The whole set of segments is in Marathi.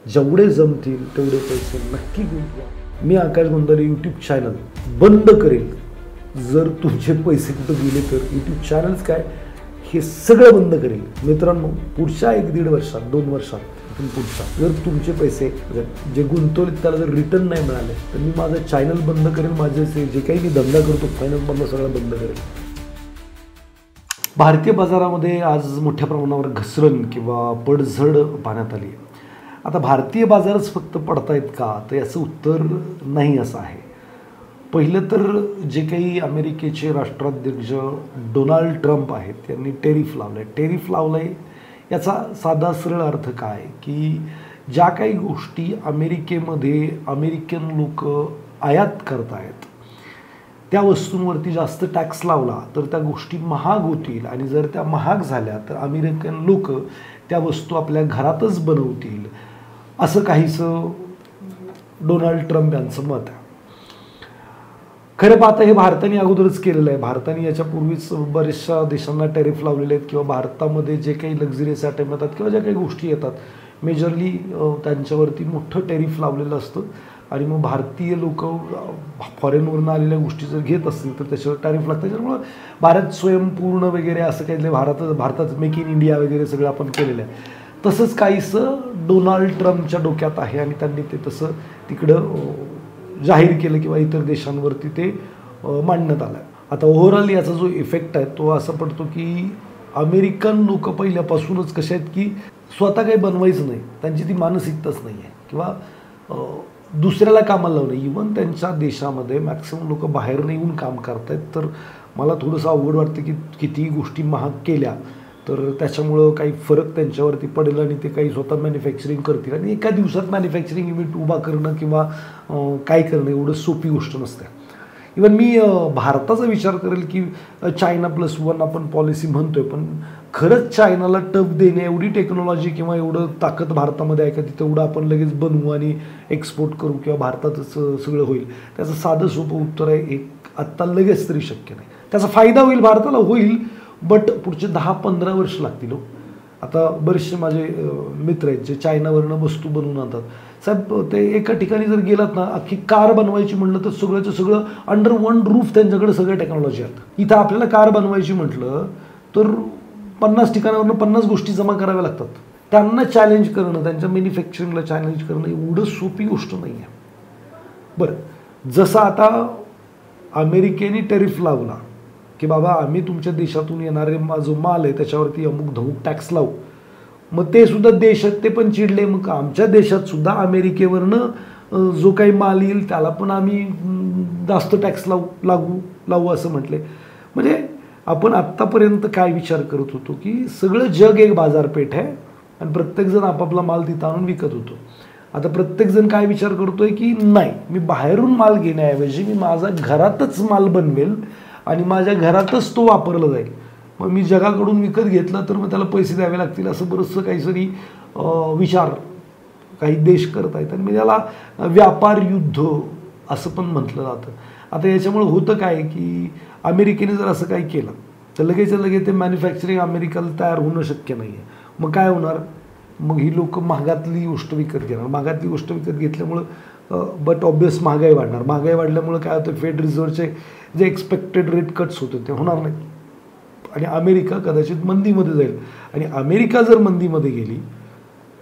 जेवढे जमतील तेवढे पैसे नक्की गुंतवा. मी आकाश गोंधळे यूट्यूब चॅनल बंद करेल जर तुमचे पैसे कुठं गेले तर. यूट्यूब चॅनल्स काय हे सगळं बंद करेल मित्रांनो. पुढच्या 1-1.5 वर्षात 2 वर्षात पुढचा जर तुमचे पैसे जे गुंतवले त्याला जर रिटर्न नाही मिळाले तर मी माझं चॅनल बंद करेल. माझे जे काही मी धंदा करतो फायनान्समधला सगळं बंद करेल. भारतीय बाजारामध्ये आज मोठ्या प्रमाणावर घसरण किंवा पडझड पाहण्यात आली आहे. आता भारतीय बाजारच फक्त पडतायत का तर याचं उत्तर नाही असं आहे. पहिलं तर जे काही अमेरिकेचे राष्ट्राध्यक्ष डोनाल्ड ट्रम्प आहेत त्यांनी टेरिफ लावलं आहे. याचा साधा सरळ अर्थ काय की ज्या काही गोष्टी अमेरिकेमध्ये अमेरिकन लोक आयात करत आहेत त्या वस्तूंवरती जास्त टॅक्स लावला तर त्या गोष्टी महाग होतील आणि जर त्या महाग झाल्या तर अमेरिकन लोक त्या वस्तू आपल्या घरातच बनवतील असं काहीसं डोनाल्ड ट्रम्प यांचं मत आहे. खरं पाहता हे भारताने अगोदरच केलेलं आहे. भारताने याच्यापूर्वीच बऱ्याचशा देशांना टॅरिफ लावलेले आहेत किंवा भारतामध्ये जे काही लक्झरियस आयटम येतात किंवा ज्या काही गोष्टी येतात मेजरली त्यांच्यावरती मोठं टॅरिफ लावलेलं असतं आणि मग भारतीय लोक फॉरेनवरून आलेल्या गोष्टी जर घेत असतील तर त्याच्यावर टॅरिफ लागतं. त्याच्यामुळं भारत स्वयंपूर्ण वगैरे असं काही भारतात मेक इन इंडिया वगैरे सगळं आपण केलेलं आहे. तसंच काहीसं डोनाल्ड ट्रम्पच्या डोक्यात आहे आणि त्यांनी ते तसं तिकडं जाहीर केलं किंवा इतर देशांवरती ते मांडण्यात आलं. आता ओव्हरऑल याचा जो इफेक्ट आहे तो असा पडतो की अमेरिकन लोक पहिल्यापासूनच कसे आहेत की स्वतः काही बनवायचं नाही, त्यांची ती मानसिकताच नाही आहे किंवा दुसऱ्याला कामाला लावणं. इव्हन त्यांच्या देशामध्ये मॅक्सिमम लोक बाहेरनं येऊन काम करत आहेत. तर मला थोडंसं अवघड वाटतं की कितीही गोष्टी महाग केल्या तर त्याच्यामुळं काही फरक त्यांच्यावरती पडेल आणि ते काही स्वतः मॅन्युफॅक्चरिंग करतील आणि एका दिवसात मॅन्युफॅक्चरिंग युनिट उभा करणं किंवा काय करणं एवढं सोपी गोष्ट नसते. इवन मी भारताचा विचार करेल की चायना +1 आपण पॉलिसी म्हणतोय पण खरंच चायनाला टफ देणे एवढी टेक्नॉलॉजी किंवा एवढं ताकद भारतामध्ये आहे का की तेवढं आपण लगेच बनवू आणि एक्सपोर्ट करू किंवा भारतातच सगळं होईल. त्याचं साधं सोपं उत्तर आहे एक आत्ता लगेच तरी शक्य नाही. त्याचा फायदा होईल भारताला होईल बट पुढचे 10-15 वर्ष लागतील. आता बरेचसे माझे मित्र आहेत जे चायनावरनं वस्तू बनवून आणतात. साहेब ते एका ठिकाणी जर गेलात ना अख्खी कार बनवायची म्हटलं तर सगळ्याचं सगळं अंडर वन रूफ त्यांच्याकडे सगळं टेक्नॉलॉजी आहेत. इथं आपल्याला कार बनवायची म्हटलं तर 50 ठिकाणावरनं 50 गोष्टी जमा कराव्या लागतात. त्यांना चॅलेंज करणं त्यांच्या मॅन्युफॅक्चरिंगला चॅलेंज करणं एवढं सोपी गोष्ट नाही आहे. बरं जसं आता अमेरिकेने टॅरिफ लावला की बाबा आम्ही तुमच्या देशातून येणारे जो माल आहे त्याच्यावरती अमुक धमुक टॅक्स लावू. मग ते सुद्धा देश आहेत ते पण चिडले. मग आमच्या देशात सुद्धा अमेरिकेवरनं जो काही माल येईल त्याला पण आम्ही जास्त टॅक्स लावू असं म्हटले. म्हणजे आपण आत्तापर्यंत काय विचार करत होतो की सगळं जग एक बाजारपेठ आहे आणि प्रत्येकजण आपापला माल तिथं आणून विकत होतो. आता प्रत्येकजण काय विचार करतोय की नाही मी बाहेरून माल घेण्याऐवजी मी माझा घरातच माल बनवेल आणि माझ्या घरातच तो वापरला जाईल. मग मी जगाकडून विकत घेतला तर मग त्याला पैसे द्यावे लागतील असं बरंचसं काहीतरी विचार काही देश करत आहेत आणि मी त्याला व्यापार युद्ध असं पण म्हटलं जातं. आता याच्यामुळे होतं काय की अमेरिकेने जर असं काही केलं तर लगेच ते मॅन्युफॅक्चरिंग अमेरिकेला तयार होणं शक्य नाही आहे. मग काय होणार मग ही लोक महागातली गोष्ट विकत घेणार. महागातली गोष्ट विकत घेतल्यामुळं बट ऑब्वियस महागाई वाढणार. महागाई वाढल्यामुळं काय होतं फेड रिझर्व्हचे जे एक्सपेक्टेड रेट कट्स होते ते होणार नाही आणि अमेरिका कदाचित मंदीमध्ये जाईल. आणि अमेरिका जर मंदीमध्ये गेली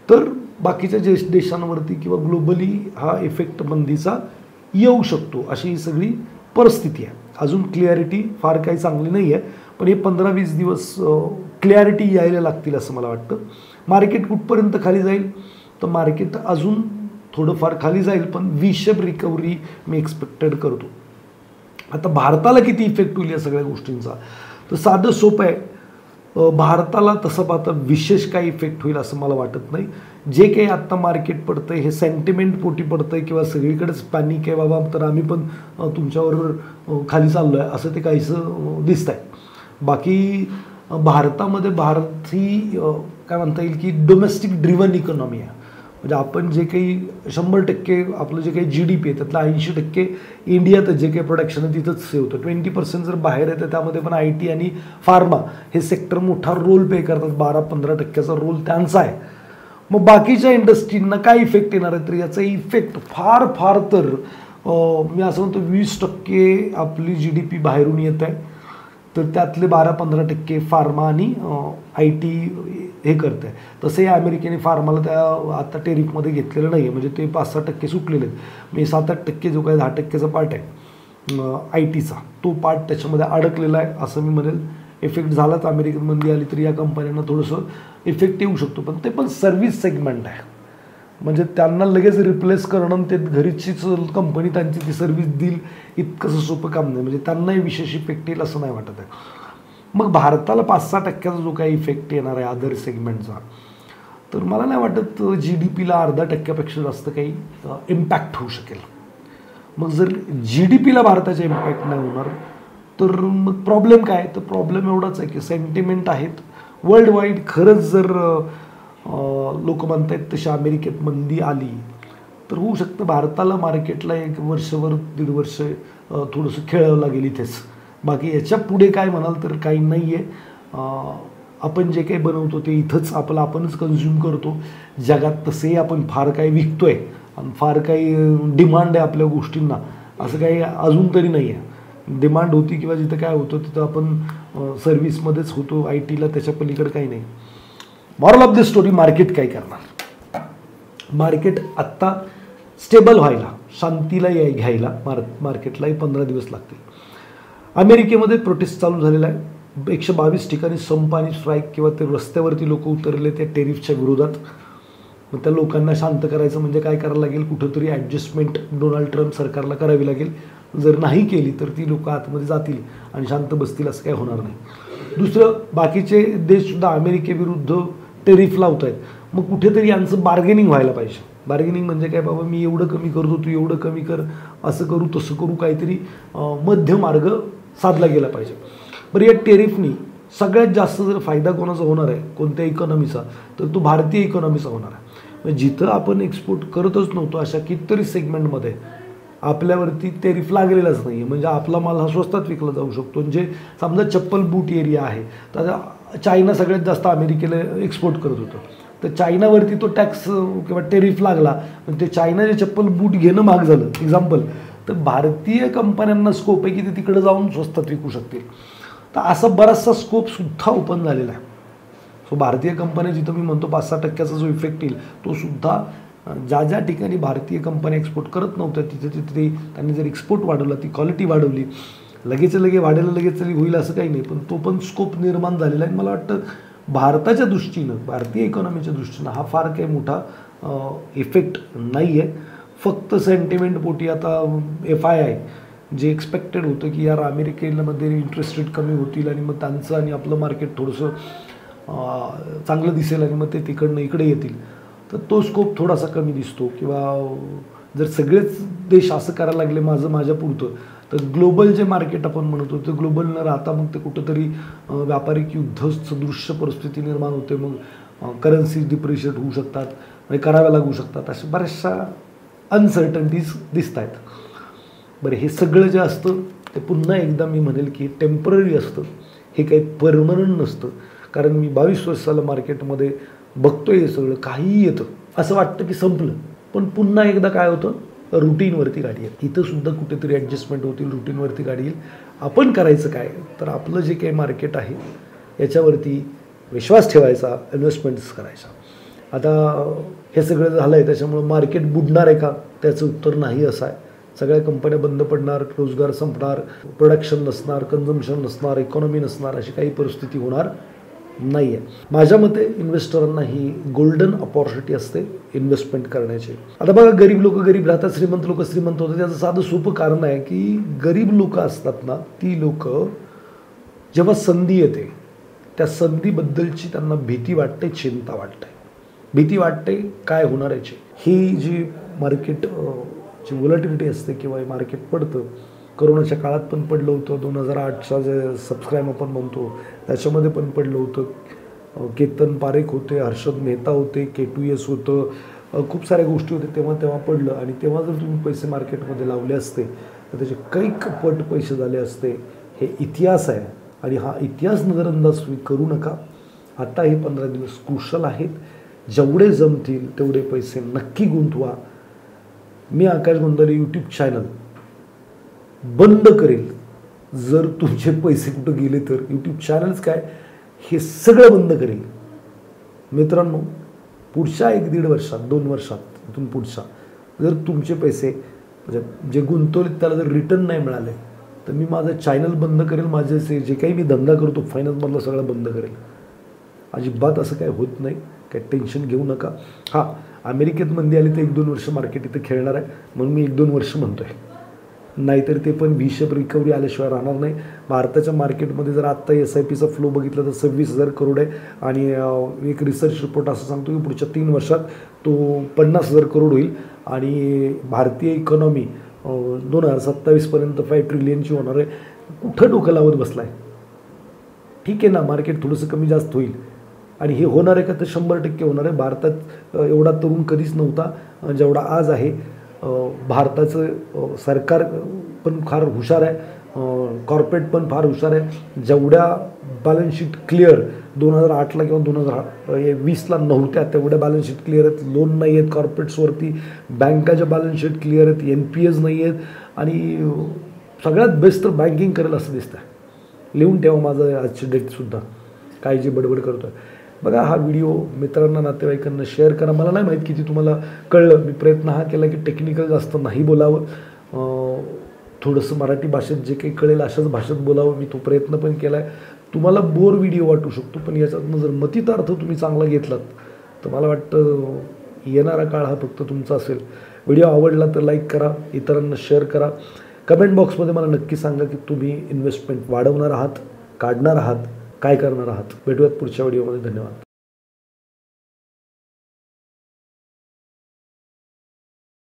तर बाकीच्या देशांवरती किंवा ग्लोबली हा इफेक्ट मंदीचा येऊ शकतो. अशी ही सगळी परिस्थिती आहे. अजून क्लिअरिटी फार काही चांगली नाही आहे पण हे 15-20 दिवस क्लिअरिटी यायला लागतील असं मला वाटतं. मार्केट कुठपर्यंत खाली जाईल तर मार्केट अजून थोडंफार खाली जाईल पण V-शेप रिकव्हरी मी एक्सपेक्टेड करतो. आता भारताला किती इफेक्ट होईल या सगळ्या गोष्टींचा तर साधं सोपं आहे. भारताला तसं पाहता विशेष काही इफेक्ट होईल असं मला वाटत नाही. जे काही आत्ता मार्केट पडतं आहे हे सेंटिमेंट पोटी पडतं आहे किंवा सगळीकडेच पॅनिक आहे बाबा तर आम्ही पण तुमच्याबरोबर खाली चाललो आहे असं ते काहीसं दिसत आहे. बाकी भारतामध्ये भारत ही काय म्हणता येईल की डोमेस्टिक ड्रिव्हन इकॉनॉमी आहे. म्हणजे आपण जे काही 100% आपलं जे काही GDP आहे त्यातलं 80% इंडियात जे काही प्रोडक्शन आहे तिथंच सेव्ह होतं. 20% जर बाहेर येतं त्यामध्ये पण IT आणि फार्मा हे सेक्टर मोठा रोल प्ले करतात. 12-15% रोल त्यांचा आहे. मग बाकीच्या इंडस्ट्रींना काय इफेक्ट येणार आहे? तर याचा इफेक्ट फार फार तर मी असं म्हणतो 20% आपली GDP बाहेरून येत आहे, तर त्यातले 12-15% फार्मा आणि IT हे करत आहे. तसंही अमेरिकेने फार्माला त्या आता टेरिफमध्ये घेतलेलं नाही आहे, म्हणजे ते 5-6% सुटलेले आहेत. म्हणजे 7-8% जो काही 10%चा पार्ट आहे ITचा, तो पार्ट त्याच्यामध्ये अडकलेला आहे असं मी म्हणेल. इफेक्ट झालाच, अमेरिकेत मंदी आली तरी या कंपन्यांना थोडंसं इफेक्ट येऊ शकतो, पण ते पण सर्व्हिस सेगमेंट आहे, म्हणजे त्यांना लगेच रिप्लेस करणं, ते घरीचीच कंपनी त्यांची ती सर्व्हिस देईल इतकंसं सोपं काम नाही, म्हणजे त्यांनाही विशेष इफेक्ट येईल असं नाही वाटत आहे. मग भारताला 5-6% जो काही इफेक्ट येणार आहे अदर सेगमेंटचा, तर मला नाही वाटत GDPला 0.5% जास्त काही इम्पॅक्ट होऊ शकेल. मग जर GDPला भारताचा इम्पॅक्ट नाही होणार तर मग प्रॉब्लेम काय? तर प्रॉब्लेम एवढाच आहे की सेंटिमेंट आहेत वर्ल्ड वाईड. खरंच जर लोक म्हणत आहेत तशी अमेरिकेत मंदी आली तर होऊ शकतं भारताला मार्केटला 1 वर्षभर 1.5 वर्ष थोडंसं खेळावं लागेल इथेच. बाकी याच्या पुढे काय म्हणाल तर काही नाही आहे. आपण जे काही बनवतो ते इथंच आपणच कन्झ्युम करतो. जगात तसेही आपण फार काही विकतोय आणि फार काही डिमांड आहे आपल्या गोष्टींना असं काही अजून तरी नाही आहे. डिमांड होती किंवा जिथं काय होतं तिथं आपण सर्व्हिसमध्येच होतो, ITला त्याच्या पलीकडे काही नाही. Moral of the story, market काय करणार? मार्केट आत्ता स्टेबल व्हायला, शांतीला घ्यायला मार्केटलाही 15 दिवस लागतील. अमेरिकेमध्ये प्रोटेस्ट चालू झालेला आहे. 122 ठिकाणी संप आणि स्ट्राईक किंवा ते रस्त्यावरती लोक उतरले त्या टेरिफच्या विरोधात. मग त्या लोकांना शांत करायचं म्हणजे काय करायला लागेल? कुठंतरी ॲडजस्टमेंट डोनाल्ड ट्रम्प सरकारला करावी लागेल. जर नाही केली तर ती लोक आतमध्ये जातील आणि शांत बसतील, असं काय होणार नाही. दुसरं, बाकीचे देशसुद्धा अमेरिकेविरुद्ध टेरिफ लावत आहेत. मग कुठेतरी यांचं बार्गेनिंग व्हायला पाहिजे. बार्गेनिंग म्हणजे काय? बाबा मी एवढं कमी करतो, तू एवढं कमी कर, असं करू तसं करू, काहीतरी मध्य मार्ग साधला गेला पाहिजे. बरं, या टेरिफनी सगळ्यात जास्त जर फायदा कोणाचा होणार आहे, कोणत्या इकॉनॉमीचा, तर तो भारतीय इकॉनॉमीचा होणार आहे. म्हणजे जिथं आपण एक्सपोर्ट करतच नव्हतो अशा कितीतरी सेगमेंटमध्ये आपल्यावरती टेरिफ लागलेलाच नाही. म्हणजे आपला माल हा स्वस्तात विकला जाऊ शकतो. म्हणजे समजा चप्पल बूट एरिया आहे, तर चायना सगळ्यात जास्त अमेरिकेला एक्सपोर्ट करत होतं, तर चायनावरती तो टॅक्स किंवा टेरिफ लागला, पण ते चायनाचे चप्पल बूट घेणं महाग झालं एक्झाम्पल, तर भारतीय कंपन्यांना स्कोप आहे की ते तिकडे जाऊन स्वस्तात विकू शकतील. तर असा बराचसा स्कोपसुद्धा ओपन झालेला आहे. सो भारतीय कंपन्या, जिथं मी म्हणतो 5-6% जो इफेक्ट येईल, तो सुद्धा ज्या ज्या ठिकाणी भारतीय कंपन्या एक्सपोर्ट करत नव्हत्या तिथे त्यांनी जर एक्सपोर्ट वाढवला, ती क्वालिटी वाढवली, लगेच वाढायला लगेच होईल असं काही नाही, पण तो पण स्कोप निर्माण झालेला आहे. मला वाटतं भारताच्या दृष्टीनं, भारतीय इकॉनॉमीच्या दृष्टीनं हा फार काही मोठा इफेक्ट नाही आहे. फक्त सेंटिमेंट पोटी आता FII जे एक्सपेक्टेड होतं की यार अमेरिकेमध्ये इंटरेस्ट रेट कमी होतील आणि मग त्यांचं आणि आपलं मार्केट थोडंसं चांगलं दिसेल आणि मग ते तिकडनं इकडे येतील, तर तो स्कोप थोडासा कमी दिसतो. किंवा जर सगळेच देश असं करायला लागले माझ्या पुरतं, तर ग्लोबल जे मार्केट आपण म्हणतो ते ग्लोबल न राहता मग ते कुठंतरी व्यापारिक युद्ध सदृश्य परिस्थिती निर्माण होते. मग करन्सी डिप्रिशिएट होऊ शकतात, म्हणजे कराव्या लागू शकतात, अशा बऱ्याचशा अनसर्टनिटीज दिसत आहेत. बरं, हे सगळं जे असतं ते पुन्हा एकदा मी म्हणेल की टेम्पररी असतं, हे काही परमनंट नसतं. कारण मी 22 वर्षाला मार्केटमध्ये बघतोय हे सगळं, काहीही येतं, असं वाटतं की संपलं, पण पुन्हा एकदा काय होतं, रुटीनवरती गाडी येईल. इथं सुद्धा कुठेतरी ॲडजस्टमेंट होतील, रुटीनवरती गाडी येईल. आपण करायचं काय, तर आपलं जे काही मार्केट आहे याच्यावरती विश्वास ठेवायचा, इन्व्हेस्टमेंट्स करायचा. आता हे सगळं झालं आहे त्याच्यामुळं मार्केट बुडणार आहे का, त्याचं उत्तर नाही असं आहे. सगळ्या कंपन्या बंद पडणार, रोजगार संपणार, प्रोडक्शन नसणार, कन्झम्पशन नसणार, इकॉनॉमी नसणार, अशी काही परिस्थिती होणार नाही आहे. माझ्या मते इन्व्हेस्टरांना ही गोल्डन अपॉर्च्युनिटी असते इन्व्हेस्टमेंट करण्याची. आता बघा, गरीब लोक गरीब राहतात, श्रीमंत लोक श्रीमंत होतात. त्याचं साधं सोपं कारण आहे की गरीब लोक असतात ना, ती लोक जेव्हा संधी येते त्या संधीबद्दलची त्यांना भीती वाटते, चिंता वाटते. भीती वाटते काय होणार याची. ही जी मार्केट जी व्हॉलॅटिलिटी असते किंवा मार्केट पडतं, करोनाच्या काळात पण पडलं होतं, 2008चा जे सबस्क्राईब आपण म्हणतो त्याच्यामध्ये पण पडलं होतं. केतन पारेख होते, हर्षद मेहता होते, K2S होतं, खूप साऱ्या गोष्टी होत्या. तेव्हा पडलं, आणि तेव्हा जर तुम्ही पैसे मार्केटमध्ये लावले असते तर त्याचे कैक पट पैसे झाले असते. हे इतिहास आहे, आणि हा इतिहास नजरअंदाज करू नका. आता हे 15 दिवस क्रुशल आहेत. जेवढे जमतील तेवढे पैसे नक्की गुंतवा. मी आकाश गोंधळे यूट्यूब चॅनल बंद करेल जर तुमचे पैसे कुठं गेले तर. यूट्यूब चॅनल्स काय हे सगळं बंद करेल. मित्रांनो, पुढच्या 1-1.5 वर्षात 2 वर्षात इथून पुढच्या जर तुमचे पैसे म्हणजे जे गुंतवले त्याला जर रिटर्न नाही मिळाले तर मी माझं चॅनल बंद करेल. माझे जे काही मी धंदा करतो फायनान्समधलं सगळं बंद करेल. अजिबात असं काही होत नाही, काही टेन्शन घेऊ नका. हां, अमेरिकेत मंदी आली तर 1-2 वर्ष मार्केट इथं खेळणार आहे म्हणून मी 1-2 वर्ष म्हणतो आहे. नाहीतर ते पण V-शेप रिकव्हरी आल्याशिवाय राहणार नाही. भारताच्या मार्केटमध्ये जर आत्ता SIPचा फ्लो बघितला तर 26,000 करोड आहे आणि एक रिसर्च रिपोर्ट असं सांगतो की पुढच्या 3 वर्षात तो 50,000 करोड होईल आणि भारतीय इकॉनॉमी 2027पर्यंत 5 ट्रिलियनची होणार आहे. कुठं डोकं लावत बसला आहे? ठीक आहे ना, मार्केट थोडंसं कमी जास्त होईल आणि हे होणार आहे का तर 100% होणार आहे. भारतात एवढा तरुण कधीच नव्हता जेवढा आज आहे. भारताचं सरकार पण फार हुशार आहे, कॉर्पोरेट पण फार हुशार आहे. जेवढ्या बॅलन्स शीट क्लिअर 2008ला किंवा 2020ला नव्हत्या तेवढ्या बॅलन्स शीट क्लिअर आहेत. लोन नाही आहेत कॉर्पोरेट्सवरती, बँकाच्या बॅलन्स शीट क्लिअर आहेत, NPAs नाही आहेत आणि सगळ्यात बेस्ट तर बँकिंग करेल असं दिसतं. लिहून ठेवा माझं आजची डेटसुद्धा, काय जी बडबड करतो आहे. बघा, हा व्हिडिओ मित्रांना नातेवाईकांना शेअर करा. मला नाही माहीत किती तुम्हाला कळलं. मी प्रयत्न हा केला की टेक्निकल जास्त नाही बोलावं, थोडंसं मराठी भाषेत जे काही कळेल अशाच भाषेत बोलावं. मी तो प्रयत्न पण केला आहे. तुम्हाला बोर व्हिडिओ वाटू शकतो पण याच्यातनं जर मतितार्थ तुम्ही चांगला घेतलात तर मला वाटतं येणारा काळ हा फक्त तुमचा असेल. व्हिडिओ आवडला तर लाईक करा, इतरांना शेअर करा. कमेंट बॉक्समध्ये मला नक्की सांगा की तुम्ही इन्व्हेस्टमेंट वाढवणार आहात, काढणार आहात, काय करणार आहात. भेटूयात पुढच्या व्हिडिओमध्ये. धन्यवाद.